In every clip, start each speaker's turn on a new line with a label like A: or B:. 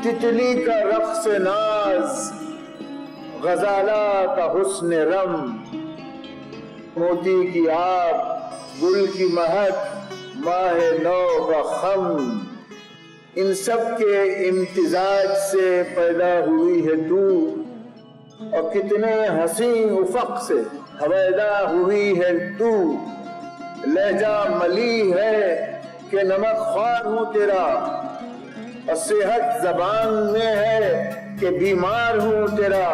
A: تتلی کا رقص ناز، غزالہ کا حسن رم، موتی کی آب، گل کی مہک، ماہ نو کا خم، ان سب کے امتزاج سے پیدا ہوئی ہے تو، اور کتنے حسین افق سے ہویدا ہوئی ہے تو، لہجہ ملی ہے کہ نمک خوار ہوں تیرا، اور صحت زبان میں ہے کہ بیمار ہوں تیرا۔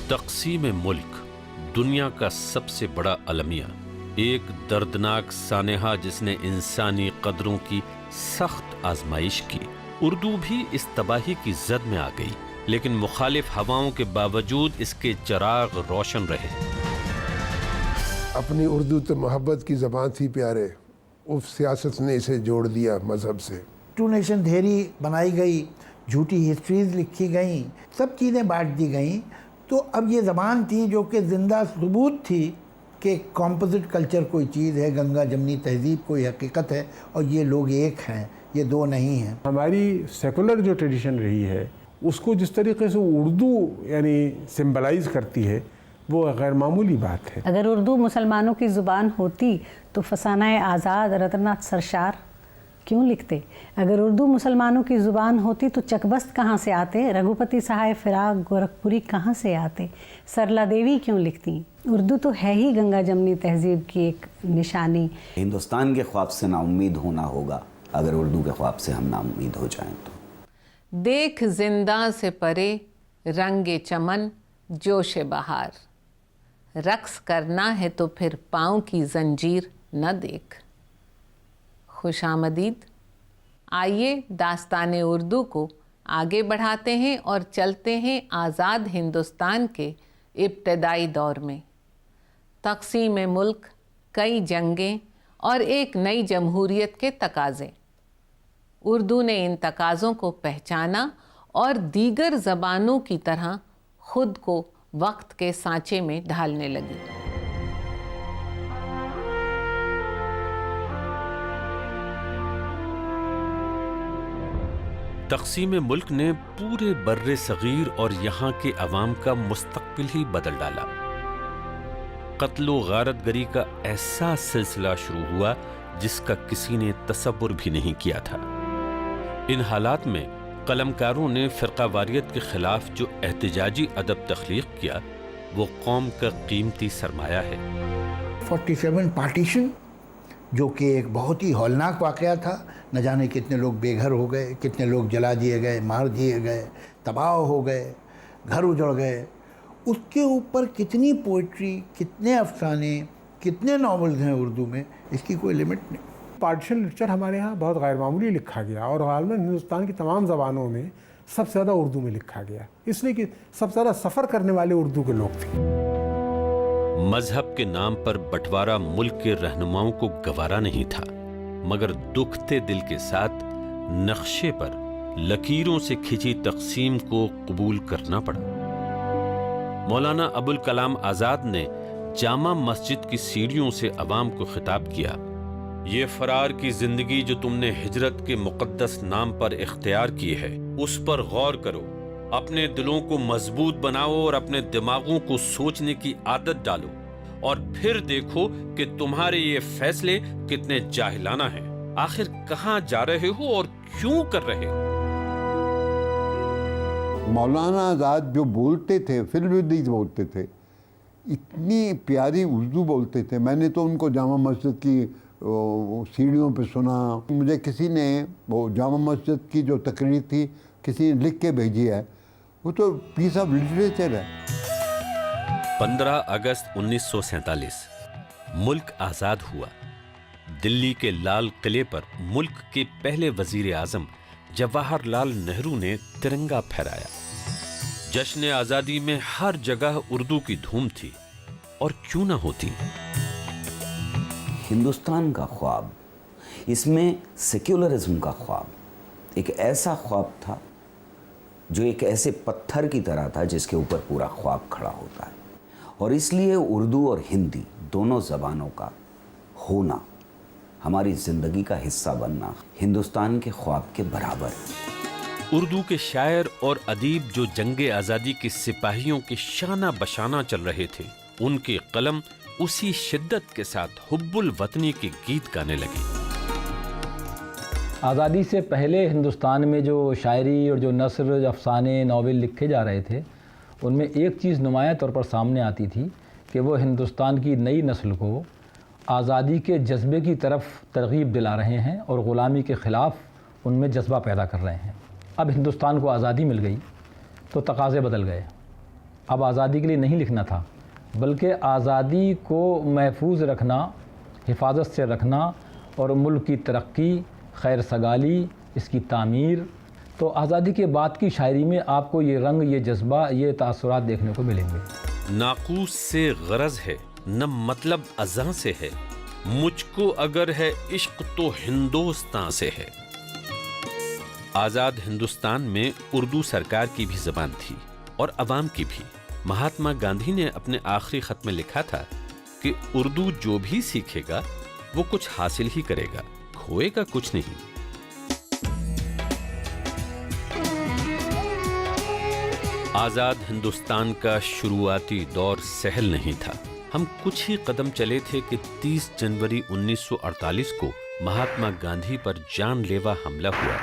B: تقسیم ملک دنیا کا سب سے بڑا المیہ، ایک دردناک سانحہ جس نے انسانی قدروں کی سخت آزمائش کی۔ اردو بھی اس تباہی کی زد میں آ گئی، لیکن مخالف ہواؤں کے باوجود اس کے چراغ روشن رہے۔
C: اپنی اردو تو محبت کی زبان تھی پیارے، سیاست نے اسے جوڑ دیا مذہب سے۔
D: ٹو نیشن تھیوری بنائی گئی، جھوٹی ہسٹریز لکھی گئیں، سب چیزیں بانٹ دی گئیں، تو اب یہ زبان تھی جو کہ زندہ ثبوت تھی کہ کمپوزٹ کلچر کوئی چیز ہے، گنگا جمنی تہذیب کوئی حقیقت ہے، اور یہ لوگ ایک ہیں، یہ دو نہیں ہیں۔
E: ہماری سیکولر جو ٹریڈیشن رہی ہے اس کو جس طریقے سے اردو یعنی سمبلائز کرتی ہے وہ غیر معمولی بات ہے۔
F: اگر اردو مسلمانوں کی زبان ہوتی تو فسانہ آزاد رتن ناتھ سرشار کیوں لکھتے؟ اگر اردو مسلمانوں کی زبان ہوتی تو چکبست کہاں سے آتے؟ رگھوپتی سہائے فراق گورکھپوری کہاں سے آتے؟ سرلا دیوی کیوں لکھتی؟ اردو تو ہے ہی گنگا جمنی تہذیب کی ایک نشانی۔
G: ہندوستان کے خواب سے نا امید ہونا ہوگا اگر اردو کے خواب سے ہم نا امید ہو جائیں تو۔
H: دیکھ زندہ سے پرے رنگ چمن جوش بہار، رقص کرنا ہے تو پھر پاؤں کی زنجیر نہ دیکھ۔ خوش آمدید، آئیے داستان اردو کو آگے بڑھاتے ہیں اور چلتے ہیں آزاد ہندوستان کے ابتدائی دور میں۔ تقسیم ملک، کئی جنگیں اور ایک نئی جمہوریت کے تقاضے۔ اردو نے ان تقاضوں کو پہچانا اور دیگر زبانوں کی طرح خود کو وقت کے سانچے میں ڈھالنے لگی۔
B: تقسیم ملک نے پورے بر صغیر اور یہاں کے عوام کا مستقبل ہی بدل ڈالا۔ قتل و غارت گری کا ایسا سلسلہ شروع ہوا جس کا کسی نے تصور بھی نہیں کیا تھا۔ ان حالات میں قلمکاروں نے فرقہ واریت کے خلاف جو احتجاجی ادب تخلیق کیا وہ قوم کا قیمتی سرمایہ ہے۔
D: 47 پارٹیشن جو کہ ایک بہت ہی ہولناک واقعہ تھا، نہ جانے کتنے لوگ بے گھر ہو گئے، کتنے لوگ جلا دیے گئے، مار دیے گئے، تباہ ہو گئے، گھر اجڑ گئے۔ اس کے اوپر کتنی پوئٹری، کتنے افسانے، کتنے ناولز ہیں اردو میں، اس کی کوئی لمٹ نہیں۔
E: پارٹیشن لٹریچر ہمارے ہاں بہت غیر معمولی لکھا گیا، اور غالباً ہندوستان کی تمام زبانوں میں سب سے زیادہ اردو میں لکھا گیا، اس لیے کہ سب سے زیادہ سفر کرنے والے اردو کے لوگ تھے۔
B: مذہب کے نام پر بٹوارہ ملک کے رہنماؤں کو گوارا نہیں تھا، مگر دکھتے دل کے ساتھ نقشے پر لکیروں سے کھچی تقسیم کو قبول کرنا پڑا۔ مولانا ابوالکلام آزاد نے جامع مسجد کی سیڑھیوں سے عوام کو خطاب کیا، یہ فرار کی زندگی جو تم نے ہجرت کے مقدس نام پر اختیار کی ہے اس پر غور کرو، اپنے دلوں کو مضبوط بناؤ اور اپنے دماغوں کو سوچنے کی عادت ڈالو، اور پھر دیکھو کہ تمہارے یہ فیصلے کتنے جاہلانہ ہیں۔ آخر کہاں جا رہے ہو اور کیوں کر رہے ہو؟
I: مولانا آزاد جو بولتے تھے فی الودیع بولتے تھے، اتنی پیاری اردو بولتے تھے۔ میں نے تو ان کو جامع مسجد کی سیڑھیوں پہ سنا، مجھے کسی نے وہ جامع مسجد کی جو تقریر تھی کسی نے لکھ کے بھیجی ہے، وہ تو پیس آف لٹریچر ہے۔
B: 15 اگست 1947 ملک آزاد ہوا۔ دلی کے لال قلعے پر ملک کے پہلے وزیر اعظم جواہر لال نہرو نے ترنگا پھہرایا۔ جشن آزادی میں ہر جگہ اردو کی دھوم تھی، اور کیوں نہ ہوتی۔
G: हिंदुस्तान का ख्वाब, इसमें सेक्युलरिज्म का ख्वाब एक ऐसा ख्वाब था जो एक ऐसे पत्थर की तरह था जिसके ऊपर पूरा ख्वाब खड़ा होता है। और इसलिए उर्दू और हिंदी दोनों ज़बानों का होना, हमारी ज़िंदगी का हिस्सा बनना, हिंदुस्तान के ख्वाब के बराबर है।
B: उर्दू के शायर और अदीब जो जंगे आज़ादी के सिपाहियों के शाना बशाना चल रहे थे, उनके कलम उसी शिद्दत के साथ हुब्बुल वतनी के गीत गाने लगे।
J: आज़ादी से पहले हिंदुस्तान में जो शायरी और जो नस्र, अफसाने, नावल लिखे जा रहे थे, उनमें एक चीज़ नुमायाँ तौर पर सामने आती थी कि वो हिंदुस्तान की नई नस्ल को आज़ादी के जज्बे की तरफ तरगीब दिला रहे हैं और ग़ुलामी के ख़िलाफ़ उनमें जज्बा पैदा कर रहे हैं। अब हिंदुस्तान को आज़ादी मिल गई तो तकाज़े बदल गए। अब आज़ादी के लिए नहीं लिखना था, बल्कि आज़ादी को महफूज रखना, हिफाजत से रखना और मुल्क की तरक्की, खैर सगाली, इसकी तामीर। तो आज़ादी के बाद की शायरी में आपको ये रंग, ये जज्बा, ये तासुरात देखने को मिलेंगे।
B: नाक़ूस से गरज है न मतलब अज़ां से है, मुझको अगर है इश्क तो हिंदुस्तान से है। आज़ाद हिंदुस्तान में उर्दू सरकार की भी ज़बान थी और अवाम की भी। महात्मा गांधी ने अपने आखिरी ख़त में लिखा था कि उर्दू जो भी सीखेगा वो कुछ हासिल ही करेगा, खोएगा कुछ नहीं। आज़ाद हिंदुस्तान का शुरुआती दौर सहल नहीं था। हम कुछ ही कदम चले थे कि 30 जनवरी 1948 को महात्मा गांधी पर जानलेवा हमला हुआ।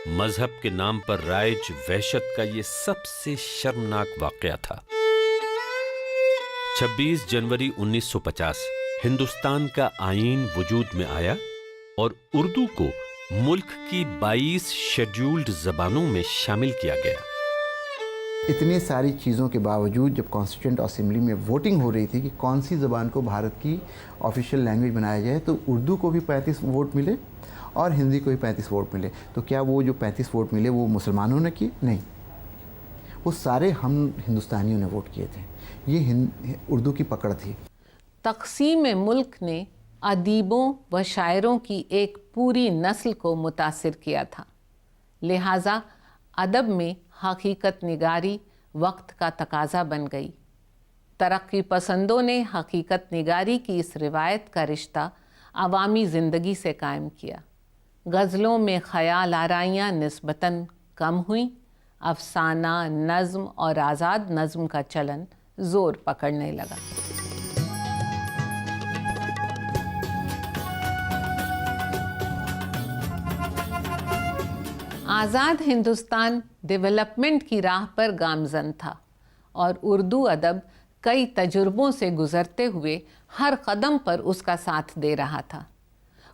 B: मजहब के नाम पर राइज वहशत का ये सबसे शर्मनाक वाकया था। 26 जनवरी 1950 हिंदुस्तान का आईन वजूद में आया और उर्दू को मुल्क की 22 शेड्यूल्ड ज़बानों में शामिल किया गया।
D: इतने सारी चीज़ों के बावजूद जब कॉन्स्टिट्यूंट असेंबली में वोटिंग हो रही थी कि कौन सी ज़बान को भारत की ऑफिशियल लैंग्वेज बनाया जाए, तो उर्दू को भी 35 वोट मिले और हिंदी को भी 35 वोट मिले। तो क्या वो जो 35 वोट मिले वो मुसलमानों ने किए? नहीं, वो सारे हम हिंदुस्तानियों ने वोट किए थे। ये उर्दू की पकड़ थी।
H: तक़सीम मुल्क ने अदीबों व शायरों की एक पूरी नस्ल को मुतासिर किया था। लिहाजा अदब में हकीकत निगारी वक्त का तकाजा बन गई। तरक्की पसंदों ने हकीकत निगारी की इस रिवायत का रिश्ता अवामी ज़िंदगी से कायम किया। गज़लों में ख़याल आराइयाँ निस्बतन कम हुई। अफसाना, नज़्म और आज़ाद नज़्म का चलन ज़ोर पकड़ने लगा। आज़ाद हिंदुस्तान डेवलपमेंट की राह पर गामज़न था और उर्दू अदब कई तजुर्बों से गुज़रते हुए हर कदम पर उसका साथ दे रहा था।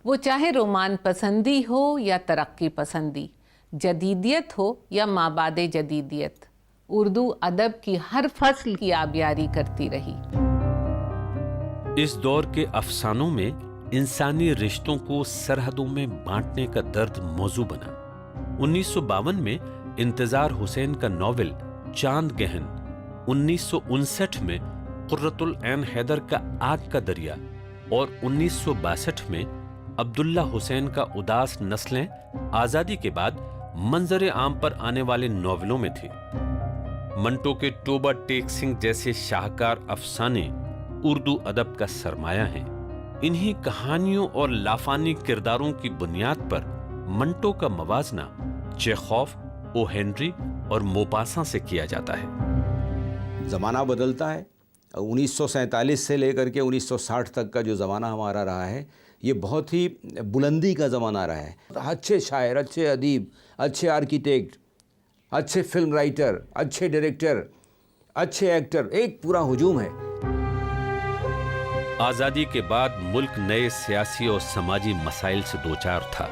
H: वो चाहे रोमान पसंदी हो या तरक्की पसंदी, जदीदियत हो या माबादे जदीदियत, उर्दू अदब की हर फसल की आबियारी करती रही।
B: इस दौर के अफसानों में इंसानी रिश्तों को सरहदों में बांटने का दर्द मौजू बना। 1952 में इंतजार हुसैन का नॉवेल चांद गहन, 1959 में कुर्रतुल ऐन हैदर का आग का दरिया और 1962 में अब्दुल्ला हुसैन का उदास नस्लें आजादी के बाद मंजर आम पर आने वाले नॉवेलों में थे। मंटो के टोबा टेक सिंह जैसे शाहकार अफसाने उर्दू अदब का सरमाया हैं। इन्हीं कहानियों और लाफानी किरदारों की बुनियाद पर मंटो का मवाजना चेखोव, ओ हेनरी और मोपासा से किया जाता है।
K: ज़माना बदलता है। 1947 से लेकर के 1960 तक का जो ज़माना हमारा रहा है, ये बहुत ही बुलंदी का ज़माना रहा है। अच्छे शायर, अच्छे अदीब, अच्छे आर्किटेक्ट, अच्छे फिल्म राइटर, अच्छे डायरेक्टर, अच्छे एक्टर, एक पूरा हुजूम है।
B: आज़ादी के बाद मुल्क नए सियासी और समाजी मसाइल से दोचार था।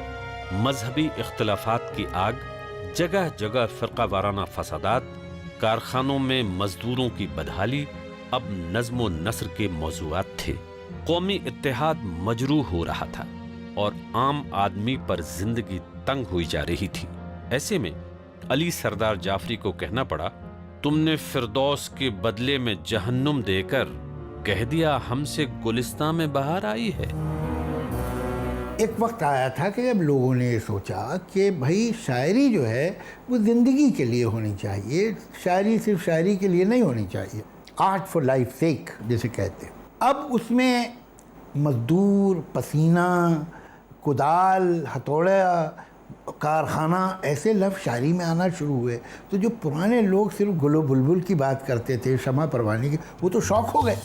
B: मजहबी इख्तलाफात की आग, जगह जगह फ़िरका वाराना फसादात, कारखानों में मजदूरों की बदहाली अब नज़्म व नस्र के मौज़ूआत थे। कौमी इत्तेहाद मजरूह हो रहा था और आम आदमी पर जिंदगी तंग हुई जा रही थी। ऐसे में अली सरदार जाफरी को कहना पड़ा, तुमने फिरदौस के बदले में जहन्नुम देकर کہہ دیا ہم سے گلستان میں بہار آئی ہے۔
D: ایک وقت آیا تھا کہ جب لوگوں نے یہ سوچا کہ بھائی شاعری جو ہے وہ زندگی کے لیے ہونی چاہیے، شاعری صرف شاعری کے لیے نہیں ہونی چاہیے، آرٹ فار لائف سیک جسے کہتے ہیں۔ اب اس میں مزدور، پسینہ، کدال، ہتھوڑا، کارخانہ ایسے لفظ شاعری میں آنا شروع ہوئے، تو جو پرانے لوگ صرف گل و بلبل کی بات کرتے تھے، شمع پروانی کی، وہ تو شوق ہو گئے۔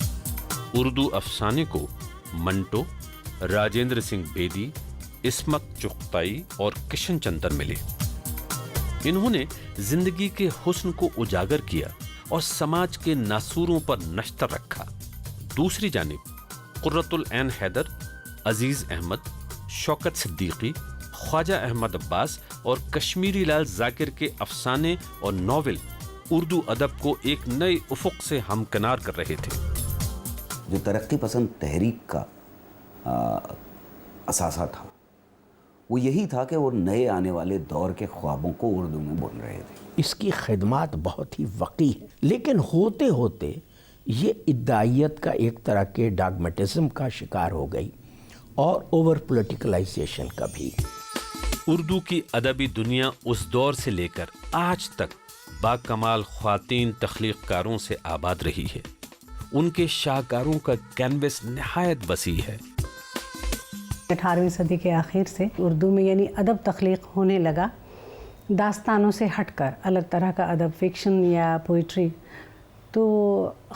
B: اردو افسانے کو منٹو، راجندر سنگھ بیدی، عصمت چغتائی اور کشن چندر ملے۔ انہوں نے زندگی کے حسن کو اجاگر کیا اور سماج کے ناسوروں پر نشتر رکھا۔ دوسری جانب قرۃ العین حیدر، عزیز احمد، شوکت صدیقی، خواجہ احمد عباس اور کشمیری لال ذاکر کے افسانے اور ناول اردو ادب کو ایک نئے افق سے ہمکنار کر رہے تھے۔
G: جو ترقی پسند تحریک کا اثاثہ تھا وہ یہی تھا کہ وہ نئے آنے والے دور کے خوابوں کو اردو میں بن رہے تھے۔
L: اس کی خدمات بہت ہی وقی ہیں، لیکن ہوتے ہوتے یہ ادعائیت کا ایک طرح کے ڈاگمیٹزم کا شکار ہو گئی اور اوور پولیٹیکلائزیشن کا بھی۔
B: اردو کی ادبی دنیا اس دور سے لے کر آج تک باکمال خواتین تخلیق کاروں سے آباد رہی ہے۔ ان کے شاہکاروں کا کینوس نہایت وسیع ہے۔
F: 18ویں صدی کے آخر سے اردو میں یعنی ادب تخلیق ہونے لگا، داستانوں سے ہٹ کر الگ طرح کا ادب، فکشن یا پوئٹری۔ تو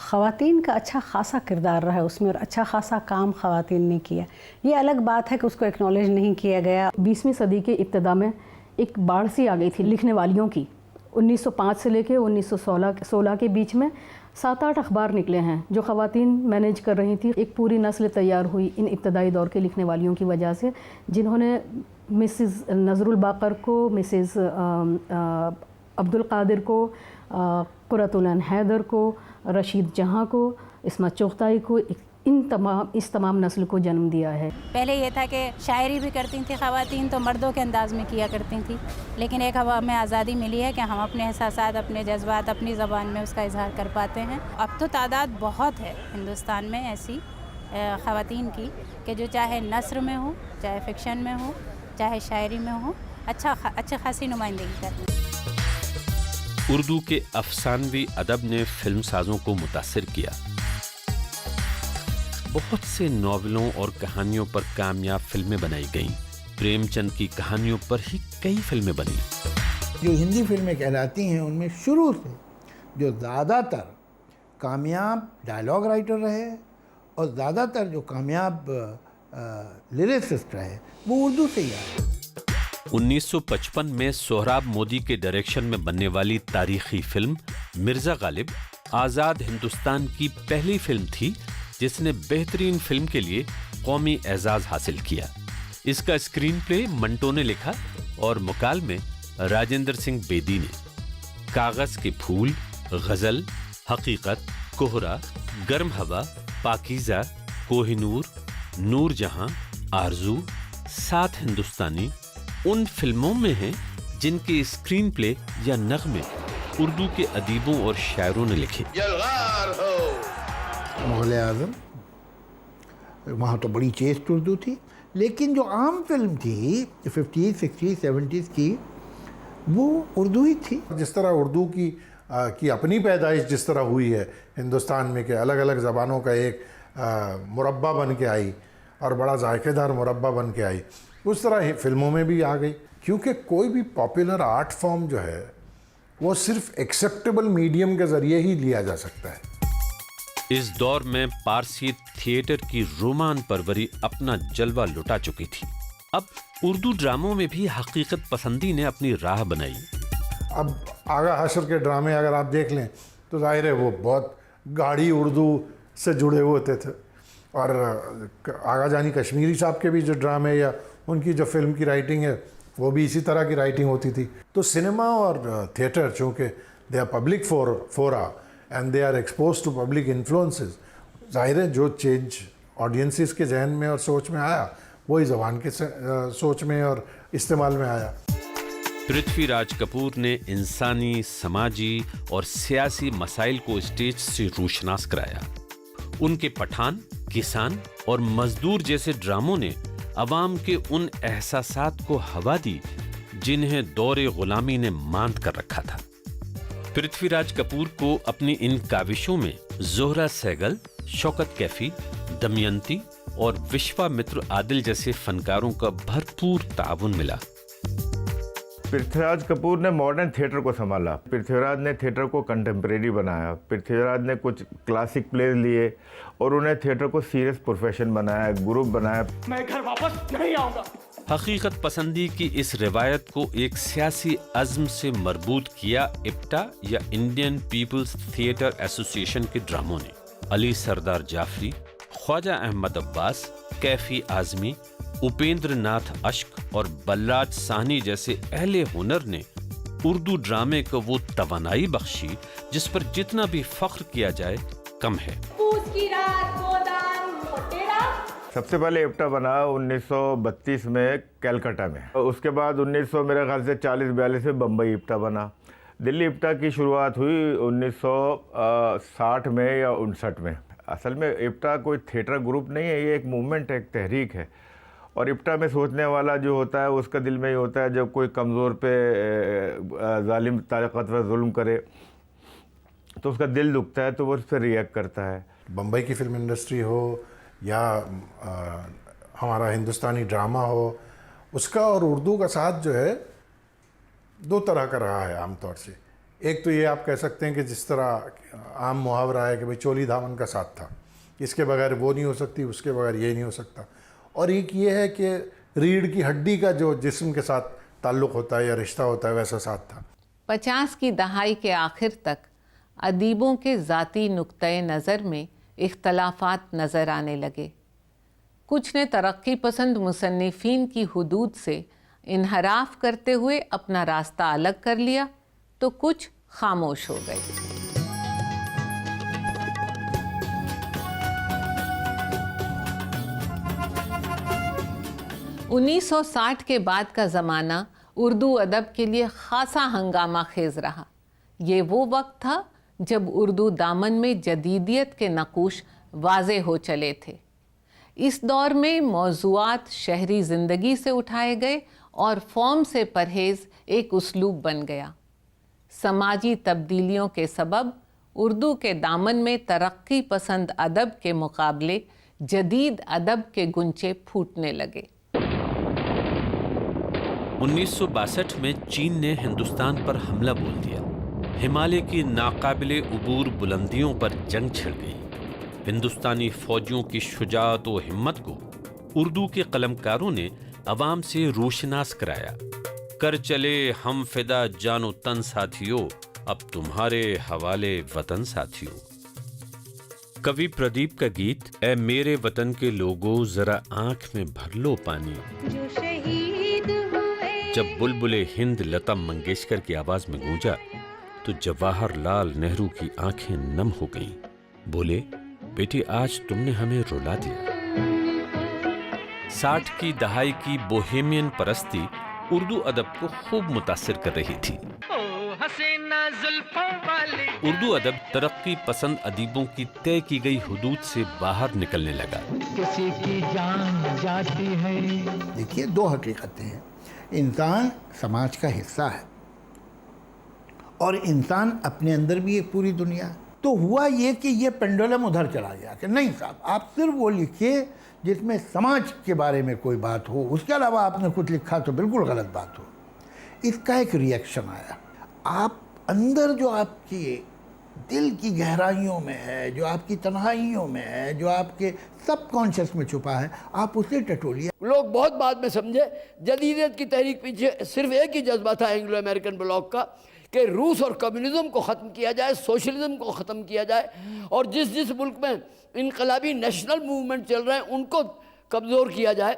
F: خواتین کا اچھا خاصا کردار رہا ہے اس میں، اور اچھا خاصا کام خواتین نے کیا۔ یہ الگ بات ہے کہ اس کو ایکنالج نہیں کیا گیا۔
M: 20ویں صدی کے ابتدا میں ایک باڑھ سی آ گئی تھی لکھنے والیوں کی۔ 1905 سے لے کے 1916 کے بیچ میں 7-8 اخبار نکلے ہیں جو خواتین مینیج کر رہی تھی۔ ایک پوری نسل تیار ہوئی ان ابتدائی دور کے لکھنے والیوں کی وجہ سے، جنہوں نے مسز نظر الباقر کو، مسز عبد القادر کو، قرۃ العین حیدر کو، رشید جہاں کو، عصمت چغتائی کو، اس تمام نسل کو جنم دیا ہے۔
N: پہلے یہ تھا کہ شاعری بھی کرتی تھیں خواتین تو مردوں کے انداز میں کیا کرتی تھیں، لیکن ایک ہمیں آزادی ملی ہے کہ ہم اپنے احساسات، اپنے جذبات اپنی زبان میں اس کا اظہار کر پاتے ہیں۔ اب تو تعداد بہت ہے ہندوستان میں ایسی خواتین کی کہ جو چاہے نثر میں ہو، چاہے فکشن میں ہو، چاہے شاعری میں ہو، اچھا خاصی نمائندگی کرتی ہیں۔
B: اردو کے افسانوی ادب نے فلم سازوں کو متاثر کیا۔ بہت سے ناولوں اور کہانیوں پر کامیاب فلمیں بنائی گئیں۔ پریم چند کی کہانیوں پر ہی کئی فلمیں بنی۔
D: جو ہندی فلمیں کہلاتی ہیں ان میں شروع سے جو زیادہ تر کامیاب ڈائلاگ رائٹر رہے اور زیادہ تر جو کامیاب لیریسسٹ رہے وہ اردو سے ہی آئے۔
B: 1955 میں سہراب مودی کے ڈائریکشن میں بننے والی تاریخی فلم مرزا غالب آزاد ہندوستان کی پہلی فلم تھی جس نے بہترین فلم کے لیے قومی اعزاز حاصل کیا۔ اس کا اسکرین پلے منٹو نے لکھا اور مکال میں راجندر سنگھ بیدی نے۔ کاغذ کے پھول، غزل، حقیقت، کوہرا، گرم ہوا، پاکیزہ، کوہ نور، نور جہاں، آرزو، 7 ہندوستانی ان فلموں میں ہیں جن کے اسکرین پلے یا نغمے اردو کے ادیبوں اور شاعروں نے لکھے۔
D: مغل اعظم، وہاں تو بڑی چیسٹ اردو تھی، لیکن جو عام فلم تھی 50s 60s 70s کی وہ اردو ہی تھی۔
O: جس طرح اردو کی اپنی پیدائش جس طرح ہوئی ہے ہندوستان میں کہ الگ الگ زبانوں کا ایک مربع بن کے آئی اور بڑا ذائقے دار مربع بن کے آئی، اس طرح فلموں میں بھی آ گئی، کیونکہ کوئی بھی پاپولر آرٹ فارم جو ہے وہ صرف ایکسیپٹیبل میڈیم کے ذریعے ہی لیا جا سکتا ہے۔
B: اس دور میں پارسی تھیٹر کی رومان پروری اپنا جلوہ لٹا چکی تھی۔ اب اردو ڈراموں میں بھی حقیقت پسندی نے اپنی راہ بنائی۔
O: اب آغا حشر کے ڈرامے اگر آپ دیکھ لیں تو ظاہر ہے وہ بہت گاڑی اردو سے جڑے ہوئے ہوتے تھے، اور آغا جانی کشمیری صاحب کے بھی جو ڈرامے یا ان کی جو فلم کی رائٹنگ ہے وہ بھی اسی طرح کی رائٹنگ ہوتی تھی۔ تو سنیما اور تھیٹر چونکہ they are public fora and they are exposed to public influences, ظاہر ہے جو چینج آڈینسز کے ذہن میں اور سوچ میں آیا وہی زبان کے سوچ میں اور استعمال میں آیا۔
B: پرتھوی راج کپور نے انسانی، سماجی اور سیاسی مسائل کو اسٹیج سے روشناس کرایا۔ उनके पठान, किसान और मजदूर जैसे ड्रामों ने अवाम के उन एहसासात को हवा दी जिन्हें दौरे गुलामी ने मांद कर रखा था। पृथ्वीराज कपूर को अपनी इन काविशों में जोहरा सहगल, शौकत कैफी, दमयंती और विश्वामित्र आदिल जैसे फनकारों का भरपूर ताउन मिला।
P: पृथ्वीराज कपूर ने मॉडर्न थिएटर को संभाला। पृथ्वीराज ने थिएटर को कंटेम्प्रेरी बनाया। पृथ्वीराज ने कुछ क्लासिक प्लेज लिए और उन्हें थिएटर को सीरियस प्रोफेशन बनाया, ग्रुप बनाया।
Q: मैं घर वापस नहीं आऊंगा।
B: हकीकत पसंदी की इस रिवायत को एक सियासी अज़्म से मरबूत किया इप्टा या इंडियन पीपल्स थिएटर एसोसिएशन के ड्रामों ने। अली सरदार जाफरी, ख्वाजा अहमद अब्बास, कैफी आजमी, उपेंद्र नाथ अश्क और बलराज साहनी जैसे अहले हुनर ने उर्दू ड्रामे को वो तवानाई बख्शी जिस पर जितना भी फख्र किया जाए कम है।
P: सबसे पहले इप्टा बना 1932 में कलकत्ता में। उसके बाद 1900 मेरे ख्याल से 40-42 में बम्बई इप्टा बना। दिल्ली इप्टा की शुरुआत हुई 1960 में या 59 में। असल में इप्टा कोई थिएटर ग्रुप नहीं है, ये एक मूवमेंट है, एक तहरीक है। और इप्टा में सोचने वाला जो होता है उसका दिल में ही होता है जब कोई कमज़ोर पे जालिम ताकतवर जुल्म करे तो उसका दिल दुखता है तो वो उस पर रिएक्ट करता है।
O: बम्बई की फिल्म इंडस्ट्री हो या हमारा हिंदुस्तानी ड्रामा हो, उसका और उर्दू का साथ जो है दो तरह का रहा है आमतौर से। एक तो ये आप कह सकते हैं कि जिस तरह आम मुहावरा है कि भाई चोली धावन का साथ था, इसके बगैर वो नहीं हो सकती, उसके बगैर ये नहीं हो सकता। और एक ये है कि रीढ़ की हड्डी का जो जिस्म के साथ ताल्लुक़ होता है या रिश्ता होता है वैसा साथ था।
H: 50 की दहाई के आखिर तक अदीबों के ज़ाती नुक्ते नज़र में इख्तलाफात नज़र आने लगे। कुछ ने तरक्की पसंद मुसन्निफ़ीन की हुदूद से इन्हराफ करते हुए अपना रास्ता अलग कर लिया तो कुछ खामोश हो गए। उन्नीस 1960 के बाद का ज़माना उर्दू अदब के लिए ख़ासा हंगामा खेज़ रहा। ये वो वक्त था जब उर्दू दामन में जदीदियत के नक़ूश वाज़े हो चले थे। इस दौर में मौज़ूआत शहरी ज़िंदगी से उठाए गए और फॉर्म से परहेज़ एक उसलूब बन गया। समाजी तब्दीलियों के सबब उर्दू के दामन में तरक्की पसंद अदब के मुकाबले जदीद अदब के गुंचे फूटने लगे।
B: 1962 में चीन ने हिंदुस्तान पर हमला बोल दिया। हिमालय की नाकाबिले उबूर बुलंदियों पर जंग छिड़ गई। हिंदुस्तानी फौजियों की शुजाअत व हिम्मत को उर्दू के कलमकारों ने अवाम से रोशनास कराया। कर चले हम फिदा जानो तन साथियों, अब तुम्हारे हवाले वतन साथियों। कवि प्रदीप का गीत ए मेरे वतन के लोगों जरा आंख में भर लो पानी। जब बुलबुले हिंद लता मंगेशकर की आवाज में गूंजा तो जवाहरलाल नेहरू की आंखें नम हो गईं। बोले, बेटी आज तुमने हमें रुला दिया। 60 की दहाई की बोहेमियन परस्ती उर्दू अदब को खूब मुतासिर कर रही थी। उर्दू अदब तरक्की पसंद अदीबों की तय की गई हुदूद से बाहर निकलने लगा।
D: किसी की जान जाती है। देखिए, दो हकीकतें हैं। इंसान समाज का हिस्सा है और इंसान अपने अंदर भी एक पूरी दुनिया है। तो हुआ ये कि ये पेंडुलम उधर चला गया कि नहीं साहब, आप सिर्फ वो लिखिए जिसमें समाज के बारे में कोई बात हो, उसके अलावा आपने कुछ लिखा तो बिल्कुल गलत बात हो। इसका एक रिएक्शन आया। आप अंदर जो आपकी दिल की गहराइयों में है, जो आपकी तन्हाइयों में है, जो आपके सब कॉन्शियस में छुपा है, आप उसे टटोलिए।
R: लोग बहुत बाद में समझे जदीदियत की तहरीक पीछे सिर्फ एक ही जज्बा था एंग्लो अमेरिकन ब्लॉक का कि रूस और कम्युनिज्म को ख़त्म किया जाए, सोशलिज्म को ख़त्म किया जाए और जिस जिस मुल्क में इनकलाबी नेशनल मूवमेंट चल रहे हैं उनको कमज़ोर किया जाए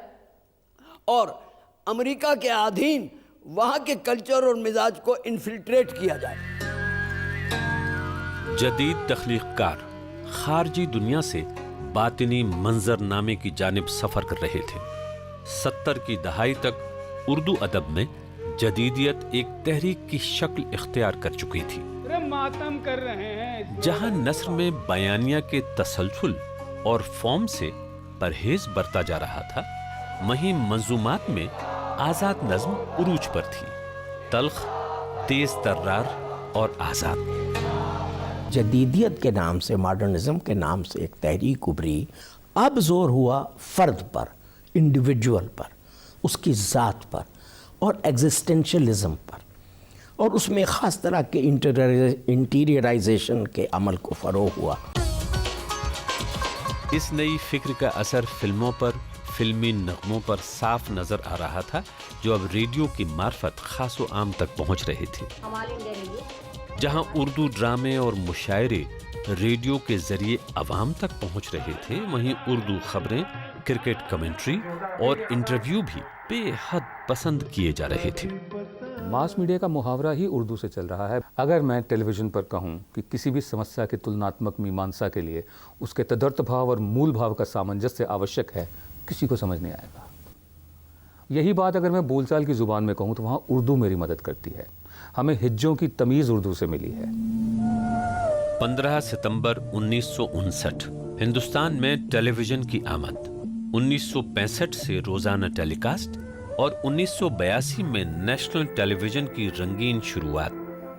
R: और अमेरिका के अधीन वहाँ के कल्चर और मिजाज को इन्फिल्ट्रेट किया जाए।
B: जदीद तख्लीक़कार खारजी दुनिया से बातिनी मंजरनामे की जानिब सफ़र कर रहे थे। 70 की दहाई तक उर्दू अदब में जदीदियत एक तहरीक की शक्ल इख्तियार कर चुकी थी।
Q: मातम कर रहे हैं।
B: जहां नस्र में बयानिया के तसलसल और फॉर्म से परहेज बरता जा रहा था, वहीं मंजूमात में आजाद नज्म उरूज पर थी, तल्ख, तेज तर्रार और आजाद।
L: जदीदियत के नाम से, मॉडर्निज्म के नाम से एक तहरीक उभरी। अब जोर हुआ फर्द पर, इंडिविजुअल पर, उसकी ज़ात पर और एग्जिस्टेंशलिज्म पर, और उसमें ख़ास तरह के इंटीरियराइजेशन के अमल को फ़रोग़ हुआ।
B: इस नई फिक्र का असर फिल्मों पर, फिल्मी नगमों पर साफ नजर आ रहा था, जो अब रेडियो की मार्फत खासो आम तक पहुंच रहे थे। जहां उर्दू ड्रामे और मुशायरे रेडियो के जरिए अवाम तक पहुंच रहे थे, वहीं उर्दू खबरें, क्रिकेट कमेंट्री और इंटरव्यू भी बेहद पसंद किए जा रहे थे।
S: मास मीडिया का मुहावरा ही उर्दू से चल रहा है। अगर मैं टेलीविज़न पर कहूं कि किसी भी समस्या की तुलनात्मक मीमांसा के लिए उसके तदर्थ भाव और मूल भाव का सामंजस्य आवश्यक है, किसी को समझ नहीं आएगा। यही बात अगर मैं बोलचाल की ज़ुबान में कहूं तो वहाँ उर्दू मेरी मदद करती है। हमें हिज्जों की तमीज़ उर्दू से मिली है।
B: 15 सितंबर 1959 हिंदुस्तान में टेलीविज़न की आमद, 1965 से रोज़ाना टेलीकास्ट और 1982 में नेशनल टेलीविज़न की रंगीन शुरुआत।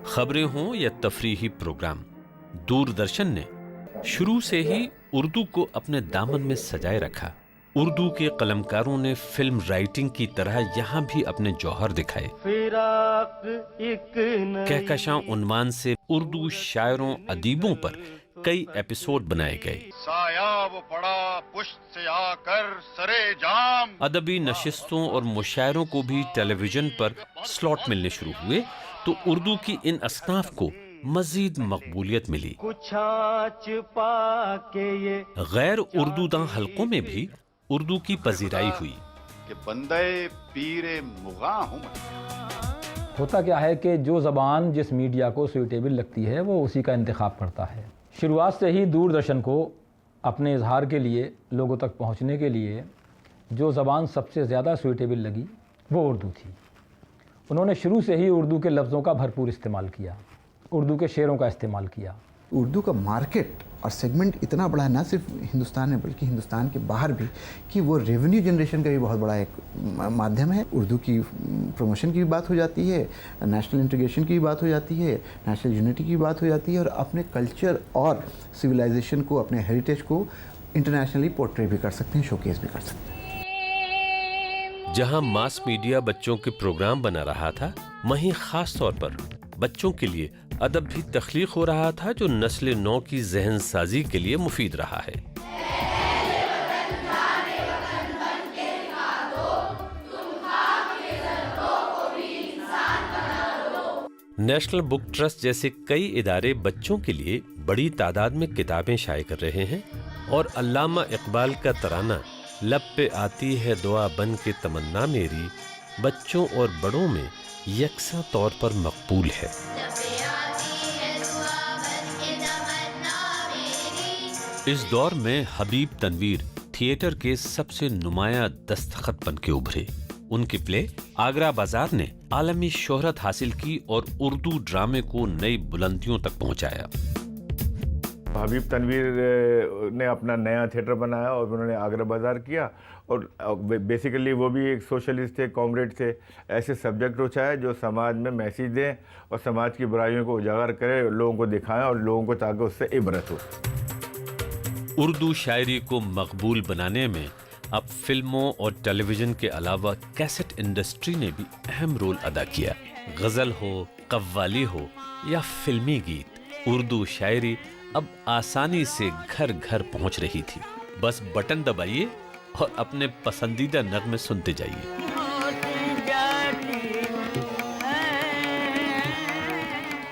B: खबरें हों या तफरीही प्रोग्राम, दूरदर्शन ने शुरू से ही उर्दू को अपने दामन में सजाए रखा। उर्दू के कलमकारों ने फिल्म राइटिंग की तरह यहाँ भी अपने जौहर दिखाए। कहकशां उन्वान से उर्दू शायरों अदीबों पर कई एपिसोड बनाए गए। अदबी नशिस्तों और मुशायरों को भी टेलीविजन पर स्लॉट मिलने शुरू हुए, तो उर्दू की इन असनाफ को मजीद मकबूलियत मिली। गैर उर्दूदां हलकों में भी उर्दू की पजीराई हुई।
J: होता क्या है कि जो ज़बान जिस मीडिया को सूटेबल लगती है वो उसी का इंतखाब करता है। शुरुआत से ही दूरदर्शन को अपने इजहार के लिए, लोगों तक पहुंचने के लिए जो ज़बान सबसे ज़्यादा सूटेबल लगी वो उर्दू थी। उन्होंने शुरू से ही उर्दू के लफ्ज़ों का भरपूर इस्तेमाल किया, उर्दू के शेरों का इस्तेमाल किया।
T: उर्दू का मार्केट और सेगमेंट इतना बड़ा है, ना सिर्फ हिंदुस्तान में बल्कि हिंदुस्तान के बाहर भी, कि वो रेवेन्यू जनरेशन का भी बहुत बड़ा एक माध्यम है। उर्दू की प्रमोशन की भी बात हो जाती है, नेशनल इंटीग्रेशन की भी बात हो जाती है, नेशनल यूनिटी की बात हो जाती है, और अपने कल्चर और सिविलाइजेशन को, अपने हेरिटेज को इंटरनेशनली पोर्ट्रे भी कर सकते हैं, शोकेस भी कर सकते हैं।
B: जहां मास मीडिया बच्चों के प्रोग्राम बना रहा था, वहीं खास तौर पर बच्चों के लिए अदब भी तख्लीक हो रहा था, जो नस्ल नौ की जहन साजी के लिए मुफीद रहा है। नेशनल बुक ट्रस्ट जैसे कई इदारे बच्चों के लिए बड़ी तादाद में किताबें शाये कर रहे हैं, और अल्लामा इकबाल का तराना लब पे आती है दुआ बन के तमन्ना मेरी बच्चों और बड़ों में यकसा तौर पर मकबूल है। इस दौर में हबीब तनवीर थिएटर के सबसे नुमाया दस्तखत बन के उभरे। उनके प्ले आगरा बाजार ने आलमी शोहरत हासिल की और उर्दू ड्रामे को नई बुलंदियों तक पहुंचाया।
P: हबीब तनवीर ने अपना नया थिएटर बनाया और उन्होंने आगरा बाजार किया, और बेसिकली वो भी एक सोशलिस्ट थे, कॉमरेड थे। ऐसे सब्जेक्ट उठाए जो समाज में मैसेज दें और समाज की बुराइयों को उजागर करें, लोगों को दिखाएं और लोगों को ताकि उससे इबरत हो।
B: उर्दू शायरी को मकबूल बनाने में अब फिल्मों और टेलीविज़न के अलावा कैसेट इंडस्ट्री ने भी अहम रोल अदा किया। गज़ल हो, कव्वाली हो या फिल्मी गीत, उर्दू शायरी अब आसानी से घर घर पहुंच रही थी। बस बटन दबाइए और अपने पसंदीदा नगमे सुनते जाइए।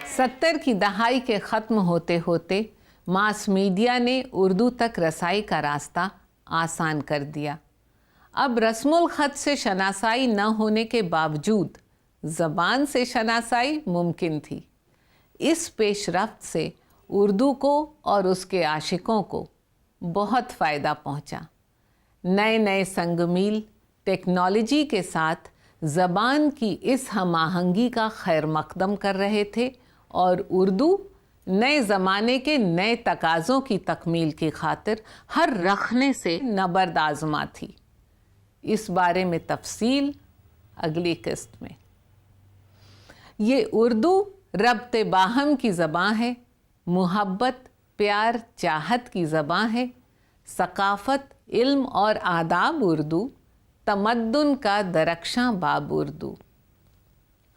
H: 70 की दहाई के ख़त्म होते होते मास मीडिया ने उर्दू तक रसाई का रास्ता आसान कर दिया। अब रस्मुल ख़त से शनासाई न होने के बावजूद ज़बान से शनासाई मुमकिन थी। इस पेशरफ्त से उर्दू को और उसके आशिकों को बहुत फ़ायदा पहुंचा। नए नए संगमील टेक्नोलॉजी के साथ ज़बान की इस हम आहंगी का खैर मकदम कर रहे थे اور اردو نئے زمانے کے نئے تقاضوں کی تکمیل کی خاطر ہر رخنے سے نبرد آزما تھی۔ اس بارے میں تفصیل اگلی قسط میں۔ یہ اردو ربط باہم کی زبان ہے، محبت، پیار، چاہت کی زبان ہے، ثقافت، علم اور آداب اردو، تمدن کا درخشاں باب اردو۔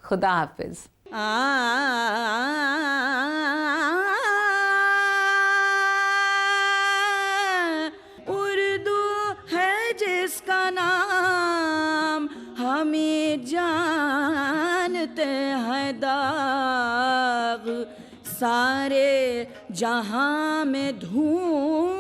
H: خدا حافظ۔
U: اردو ہے جس کا نام ہمیں جانتے ہیں داغ، سارے جہاں میں دھوم